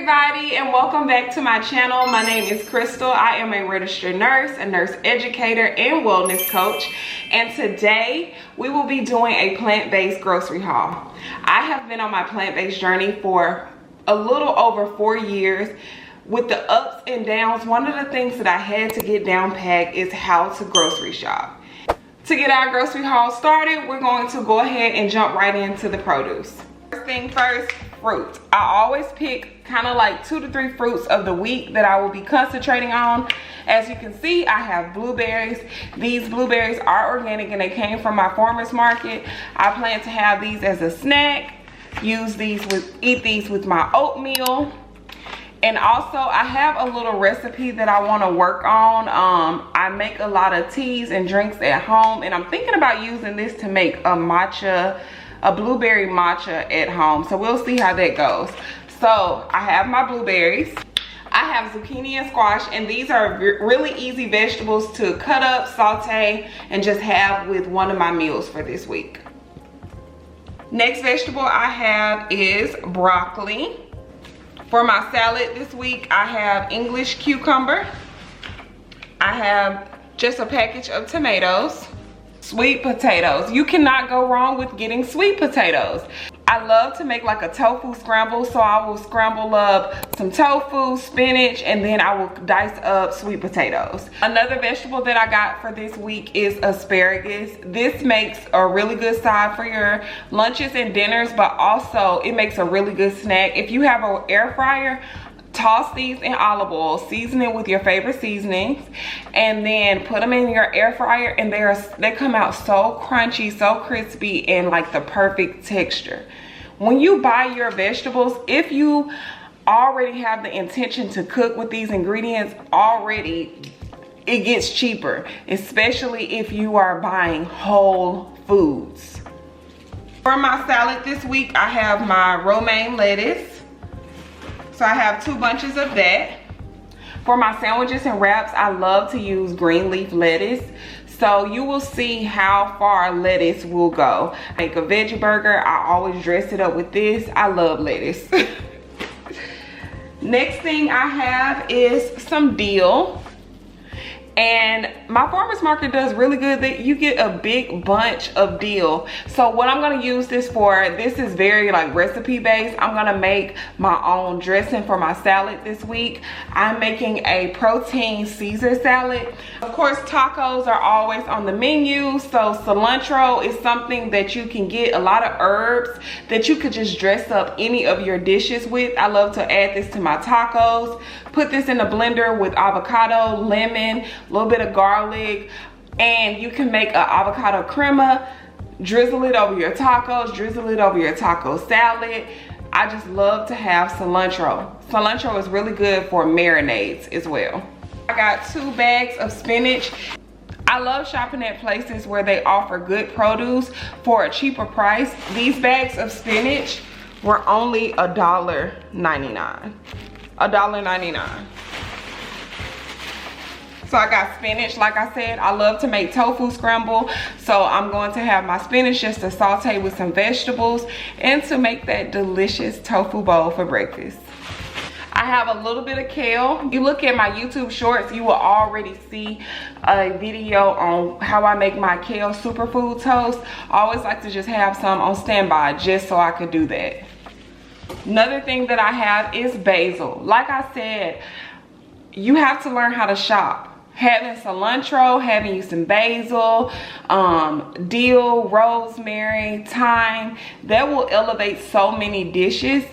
everybody, and welcome back to my channel. My name is Crystal. I am a registered nurse, a nurse educator, and wellness coach. And today we will be doing a plant-based grocery haul. I have been on my plant-based journey for a little over 4 years. With the ups and downs, one of the things that I had to get down pat is how to grocery shop. To get our grocery haul started, we're going to go ahead and jump right into the produce. First thing first, fruit. I always pick kind of like 2 to 3 fruits of the week that I will be concentrating on. As you can see, I have blueberries. These blueberries are organic and they came from my farmer's market. I plan to have these as a snack, eat these with my oatmeal. And also I have a little recipe that I want to work on. I make a lot of teas and drinks at home, and I'm thinking about using this to make a blueberry matcha at home. So we'll see how that goes. So I have my blueberries. I have zucchini and squash, and these are really easy vegetables to cut up, saute, and just have with one of my meals for this week. Next vegetable I have is broccoli. For my salad this week, I have English cucumber. I have just a package of tomatoes. Sweet potatoes. You cannot go wrong with getting sweet potatoes. I love to make like a tofu scramble, so I will scramble up some tofu, spinach, and then I will dice up sweet potatoes. Another vegetable that I got for this week is asparagus. This makes a really good side for your lunches and dinners, but also it makes a really good snack. If you have an air fryer, toss these in olive oil, season it with your favorite seasonings, and then put them in your air fryer, and they come out so crunchy, so crispy, and like the perfect texture. When you buy your vegetables, if you already have the intention to cook with these ingredients already, it gets cheaper, especially if you are buying whole foods. For my salad this week, I have my romaine lettuce. So I have 2 bunches of that. For my sandwiches and wraps, I love to use green leaf lettuce. So you will see how far lettuce will go. Make a veggie burger, I always dress it up with this. I love lettuce. Next thing I have is some dill. And my farmer's market does really good. That you get a big bunch of dill. So what I'm going to use this for, this is very like recipe based. I'm going to make my own dressing for my salad this week. I'm making a protein Caesar salad. Of course, tacos are always on the menu, so cilantro is something that you can get, a lot of herbs that you could just dress up any of your dishes with. I love to add this to my tacos. Put this in a blender with avocado, lemon, a little bit of garlic, and you can make an avocado crema, drizzle it over your tacos, drizzle it over your taco salad. I just love to have cilantro. Cilantro is really good for marinades as well. I got 2 bags of spinach. I love shopping at places where they offer good produce for a cheaper price. These bags of spinach were only $1.99. $1.99. So I got spinach. Like I said, I love to make tofu scramble, so I'm going to have my spinach just to saute with some vegetables and to make that delicious tofu bowl for breakfast. I have a little bit of kale. You look at my YouTube shorts, you will already see a video on how I make my kale superfood toast. I always like to just have some on standby just so I could do that. Another thing that I have is basil. Like I said, you have to learn how to shop. Having cilantro, having you some basil, dill, rosemary, thyme, that will elevate so many dishes.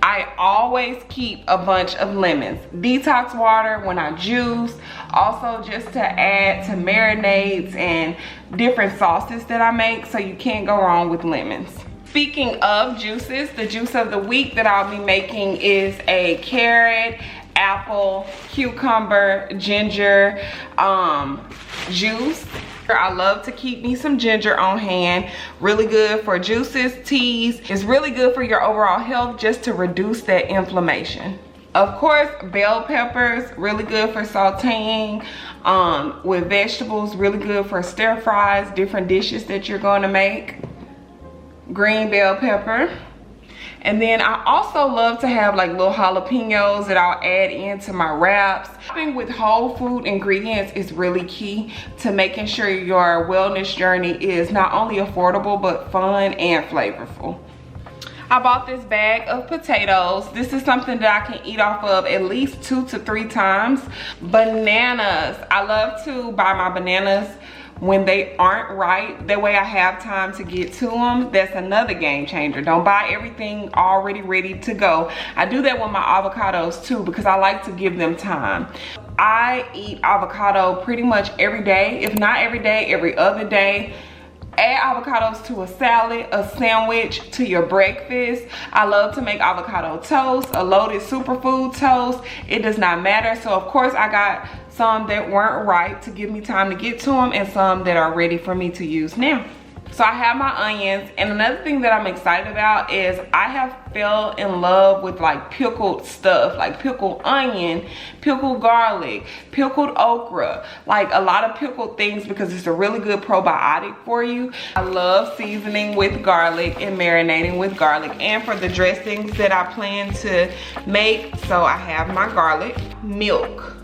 I always keep a bunch of lemons. Detox water when I juice. Also just to add to marinades and different sauces that I make, so you can't go wrong with lemons. Speaking of juices, the juice of the week that I'll be making is a carrot, apple, cucumber, ginger juice. I love to keep me some ginger on hand. Really good for juices, teas. It's really good for your overall health, just to reduce that inflammation. Of course, bell peppers, really good for sauteing with vegetables, really good for stir fries, different dishes that you're going to make. Green bell pepper. And then I also love to have like little jalapenos that I'll add into my wraps. Shopping with whole food ingredients is really key to making sure your wellness journey is not only affordable but fun and flavorful. I bought this bag of potatoes. This is something that I can eat off of at least 2 to 3 times. Bananas. I love to buy my bananas when they aren't ripe. That way I have time to get to them. That's another game changer. Don't buy everything already ready to go. I do that with my avocados too because I like to give them time. I eat avocado pretty much every day. If not every day, every other day. Add avocados to a salad, a sandwich, to your breakfast. I love to make avocado toast, a loaded superfood toast. It does not matter. So of course I got some that weren't ripe to give me time to get to them and some that are ready for me to use now. So I have my onions, and another thing that I'm excited about is I have fell in love with like pickled stuff, like pickled onion, pickled garlic, pickled okra, like a lot of pickled things because it's a really good probiotic for you. I love seasoning with garlic and marinating with garlic, and for the dressings that I plan to make. So I have my garlic, milk.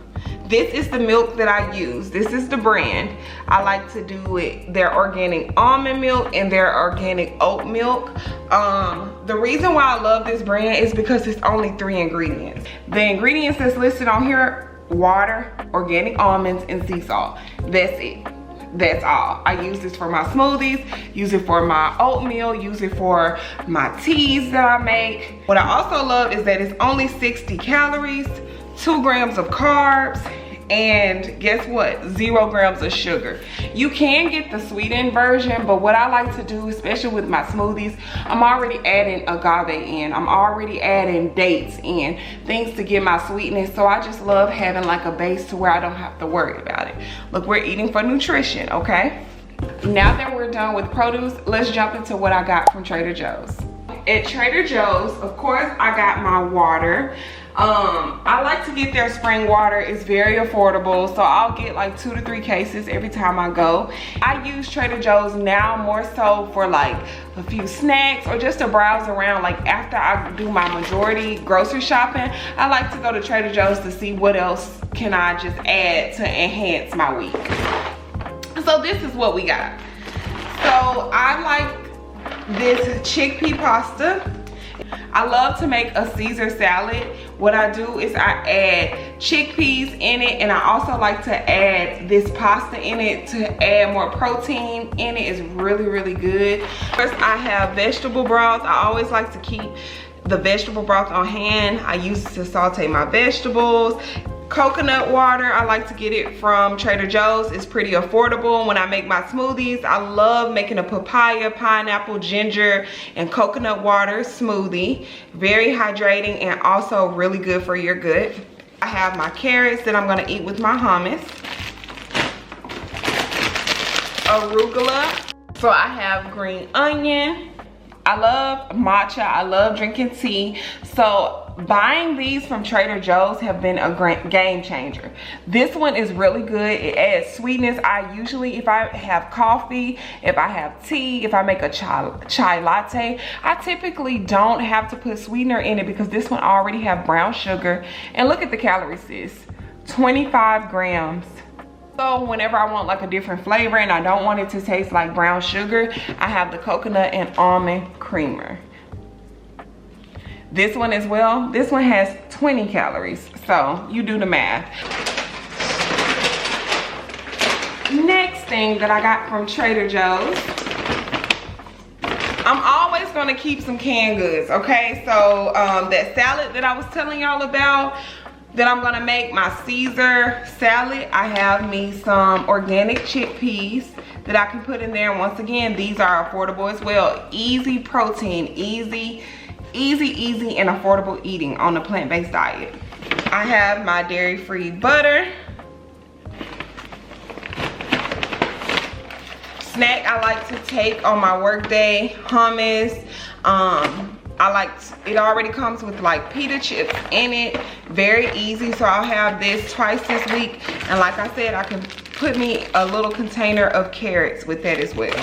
This is the milk that I use. This is the brand. I like to do it, their organic almond milk and their organic oat milk. The reason why I love this brand is because it's only 3 ingredients. The ingredients that's listed on here: water, organic almonds, and sea salt. That's it. That's all. I use this for my smoothies, use it for my oatmeal, use it for my teas that I make. What I also love is that it's only 60 calories, 2 grams of carbs, and guess what? 0 grams of sugar. You can get the sweetened version, but what I like to do, especially with my smoothies, I'm already adding agave in. I'm already adding dates in, things to get my sweetness. So I just love having like a base to where I don't have to worry about it. Look, we're eating for nutrition, okay? Now that we're done with produce, let's jump into what I got from Trader Joe's. At Trader Joe's, of course, I got my water. I like to get their spring water. It's very affordable, so I'll get like 2 to 3 cases every time I go. I use Trader Joe's now more so for like a few snacks or just to browse around. Like after I do my majority grocery shopping, I like to go to Trader Joe's to see what else can I just add to enhance my week. So this is what we got. So I like this chickpea pasta. I love to make a Caesar salad. What I do is I add chickpeas in it, and I also like to add this pasta in it to add more protein in it. It's really, really good. First, I have vegetable broth. I always like to keep the vegetable broth on hand. I use it to saute my vegetables. Coconut water, I like to get it from Trader Joe's. It's pretty affordable. When I make my smoothies, I love making a papaya, pineapple, ginger, and coconut water smoothie. Very hydrating and also really good for your gut. I have my carrots that I'm gonna eat with my hummus. Arugula. So I have green onion. I love matcha. I love drinking tea. So buying these from Trader Joe's have been a great game changer. This one is really good. It adds sweetness. I usually, if I have coffee, if I have tea, if I make a chai latte, I typically don't have to put sweetener in it because this one already have brown sugar. And look at the calories, sis. 25 grams. So whenever I want like a different flavor and I don't want it to taste like brown sugar, I have the coconut and almond creamer. This one as well, this one has 20 calories, so you do the math. Next thing that I got from Trader Joe's, I'm always gonna keep some canned goods, okay? So that salad that I was telling y'all about, that I'm gonna make my Caesar salad, I have me some organic chickpeas that I can put in there. And once again, these are affordable as well. Easy protein, easy and affordable eating on a plant-based diet. I have my dairy-free butter. Snack I like to take on my work day, hummus. It already comes with like pita chips in it. Very easy, so I'll have this twice this week. And like I said, I can put me a little container of carrots with that as well.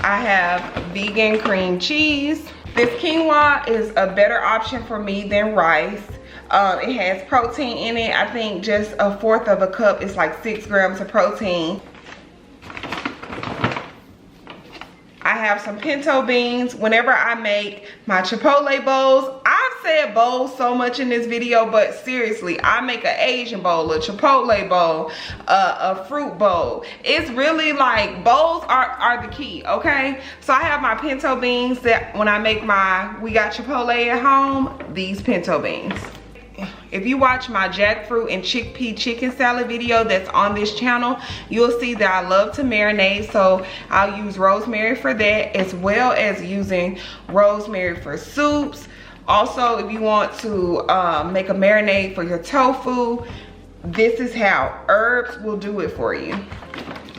I have vegan cream cheese. This quinoa is a better option for me than rice. It has protein in it. I think just 1/4 of a cup is like 6 grams of protein. I have some pinto beans. Whenever I make my chipotle bowls, I've said bowls so much in this video, but seriously, I make an Asian bowl, a chipotle bowl, a fruit bowl. It's really like bowls are the key, okay? So I have my pinto beans that when I make we got chipotle at home, these pinto beans. If you watch my jackfruit and chickpea chicken salad video that's on this channel, you'll see that I love to marinate, so I'll use rosemary for that, as well as using rosemary for soups. Also, if you want to make a marinade for your tofu, this is how herbs will do it for you.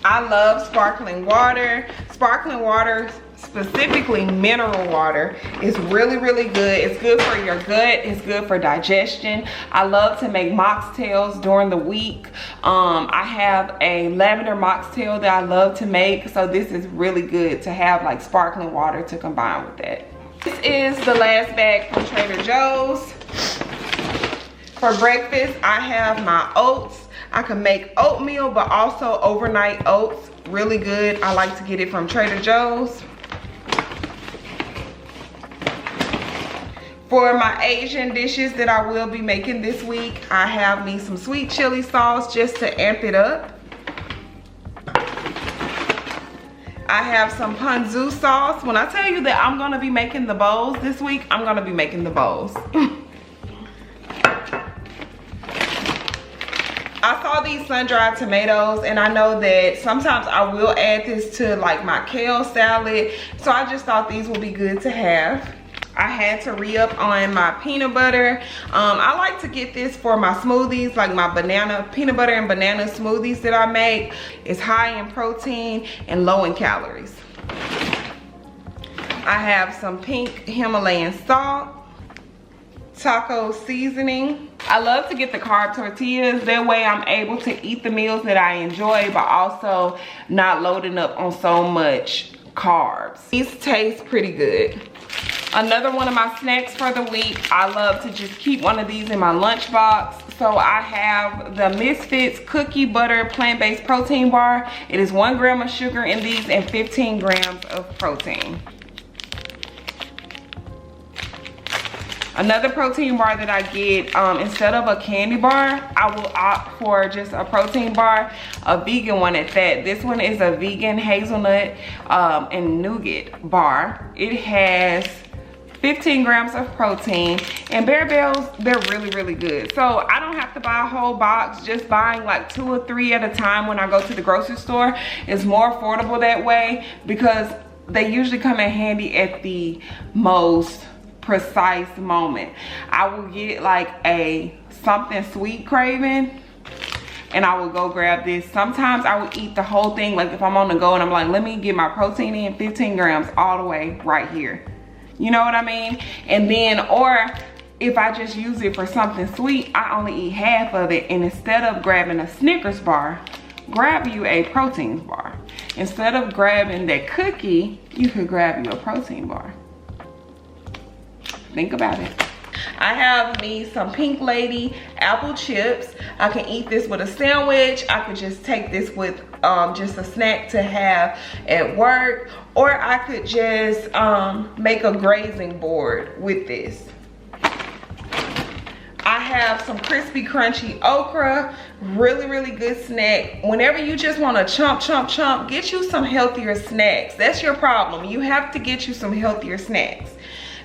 I love sparkling water. Sparkling water, specifically mineral water, is really good. It's good for your gut, it's good for digestion. I love to make mocktails during the week. I have a lavender mocktail that I love to make, so this is really good to have like sparkling water to combine with that. This is the last bag from Trader Joe's. For breakfast, I have my oats. I can make oatmeal, but also overnight oats, really good. I like to get it from Trader Joe's. For my Asian dishes that I will be making this week, I have me some sweet chili sauce just to amp it up. I have some ponzu sauce. When I tell you that I'm gonna be making the bowls this week, I'm gonna be making the bowls. I saw these sun-dried tomatoes, and I know that sometimes I will add this to like my kale salad, so I just thought these would be good to have. I had to re-up on my peanut butter. I like to get this for my smoothies, like my peanut butter and banana smoothies that I make. It's high in protein and low in calories. I have some pink Himalayan salt, taco seasoning. I love to get the carb tortillas. That way I'm able to eat the meals that I enjoy, but also not loading up on so much carbs. These taste pretty good. Another one of my snacks for the week, I love to just keep one of these in my lunchbox. So I have the Misfits Cookie Butter Plant-Based Protein Bar. It is 1 gram of sugar in these and 15 grams of protein. Another protein bar that I get, instead of a candy bar, I will opt for just a protein bar, a vegan one at that. This one is a vegan hazelnut and nougat bar. It has 15 grams of protein, and Bear Bells, they're really good. So I don't have to buy a whole box. Just buying like 2 or 3 at a time when I go to the grocery store is more affordable that way, because they usually come in handy at the most precise moment. I will get like a something sweet craving, and I will go grab this. Sometimes I will eat the whole thing, like if I'm on the go and I'm like, let me get my protein in, 15 grams all the way right here. You know what I mean? And then, or if I just use it for something sweet, I only eat half of it, and instead of grabbing a Snickers bar, grab you a protein bar. Instead of grabbing that cookie, you could grab you a protein bar. Think about it. I have me some Pink Lady apple chips. I can eat this with a sandwich. I could just take this with just a snack to have at work, or I could just make a grazing board with this. I have some crispy crunchy okra, really good snack. Whenever you just want to chomp, get you some healthier snacks. That's your problem. You have to get you some healthier snacks,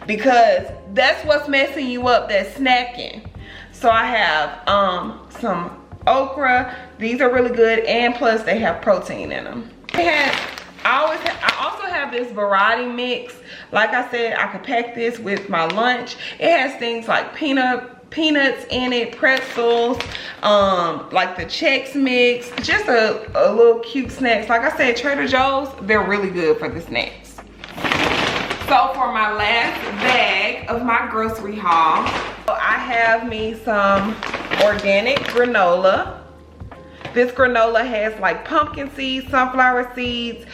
because that's what's messing you up, that snacking. So I have some okra. These are really good, and plus they have protein in them. I also have this variety mix. Like I said, I could pack this with my lunch. It has things like peanuts in it, pretzels, like the Chex Mix, just a little cute snacks. Like I said, Trader Joe's, they're really good for the snacks. So for my last bag of my grocery haul, I have me some organic granola. This granola has like pumpkin seeds, sunflower seeds,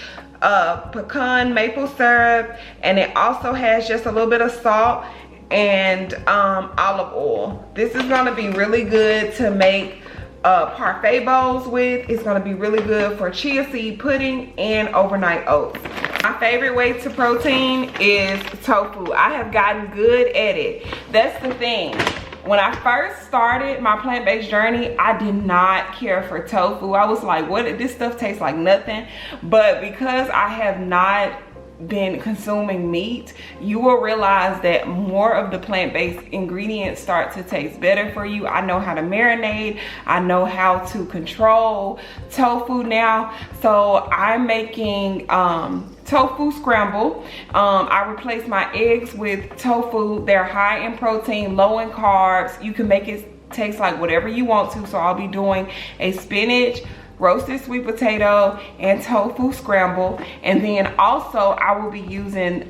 pecan maple syrup, and it also has just a little bit of salt and olive oil. This is gonna be really good to make parfait bowls with. It's gonna be really good for chia seed pudding and overnight oats. My favorite way to protein is tofu. I have gotten good at it. That's the thing. When I first started my plant-based journey, I did not care for tofu. I was like, what, this stuff tastes like nothing. But because I have not been consuming meat, you will realize that more of the plant-based ingredients start to taste better for you. I know how to marinate. I know how to control tofu now. So I'm making tofu scramble. I replace my eggs with tofu. They're high in protein, low in carbs. You can make it taste like whatever you want to. So I'll be doing a spinach, roasted sweet potato, and tofu scramble. And then also I will be using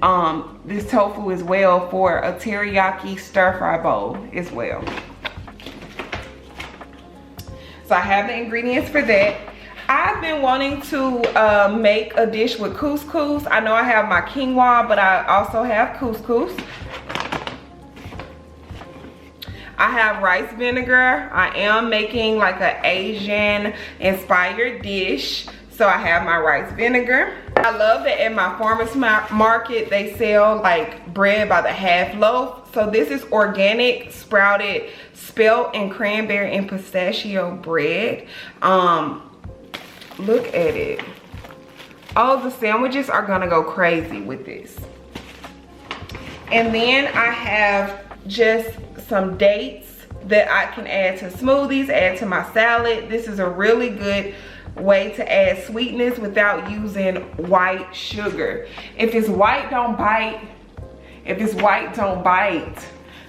this tofu as well for a teriyaki stir fry bowl as well. So I have the ingredients for that. I've been wanting to make a dish with couscous. I know I have my quinoa, but I also have couscous. I have rice vinegar. I am making like an Asian inspired dish. So I have my rice vinegar. I love that at my farmer's market, they sell like bread by the half loaf. So this is organic sprouted spelt and cranberry and pistachio bread. Look at it. Oh, the sandwiches are gonna go crazy with this. And then I have just some dates that I can add to smoothies, add to my salad. This is a really good way to add sweetness without using white sugar. If it's white, don't bite. If it's white, don't bite.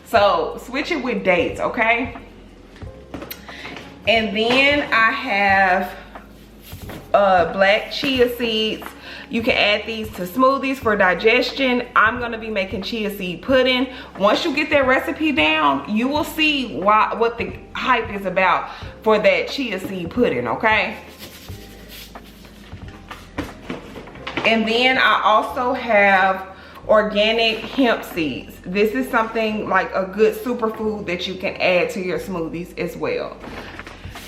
So switch it with dates, okay? And then I have black chia seeds. You can add these to smoothies for digestion. I'm gonna be making chia seed pudding. Once you get that recipe down, you will see what the hype is about for that chia seed pudding, okay? And then I also have organic hemp seeds. This is something like a good superfood that you can add to your smoothies as well.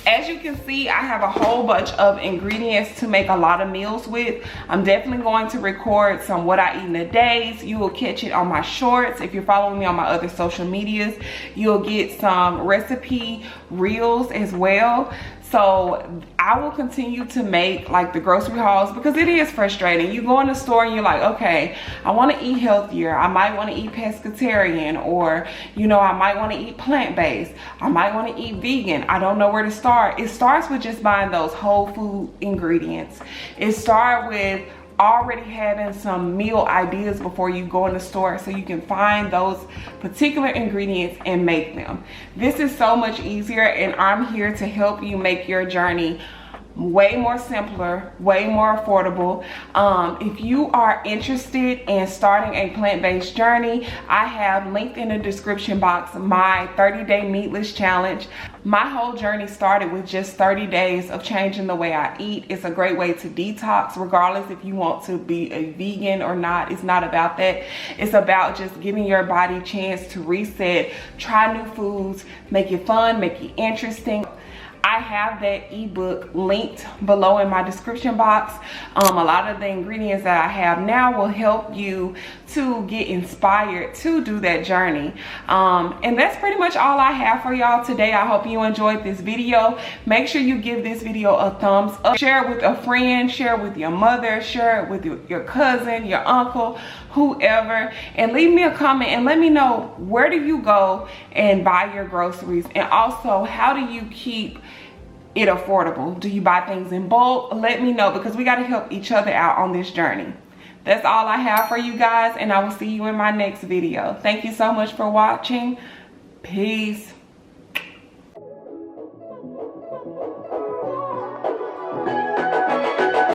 As you can see, I have a whole bunch of ingredients to make a lot of meals with. I'm definitely going to record some what I eat in a days. You will catch it on my shorts. If you're following me on my other social medias, you'll get some recipe reels as well. So I will continue to make like the grocery hauls because it is frustrating. You go in the store and you're like, okay, I want to eat healthier. I might want to eat pescatarian, or you know, I might want to eat plant-based. I might want to eat vegan. I don't know where to start. It starts with just buying those whole food ingredients. It starts with already having some meal ideas before you go in the store so you can find those particular ingredients and make them. This is so much easier, and I'm here to help you make your journey way more simpler, way more affordable. If you are interested in starting a plant-based journey, I have linked in the description box my 30-day meatless challenge. My whole journey started with just 30 days of changing the way I eat. It's a great way to detox, regardless if you want to be a vegan or not. It's not about that. It's about just giving your body a chance to reset, try new foods, make it fun, make it interesting. I have that ebook linked below in my description box. A lot of the ingredients that I have now will help you to get inspired to do that journey. And that's pretty much all I have for y'all today. I hope you enjoyed this video. Make sure you give this video a thumbs up. Share it with a friend, share it with your mother, share it with your cousin, your uncle, whoever, and leave me a comment and let me know, where do you go and buy your groceries, and also how do you keep it affordable? Do you buy things in bulk? Let me know, because we got to help each other out on this journey. That's all I have for you guys, and I will see you in my next video. Thank you so much for watching. Peace.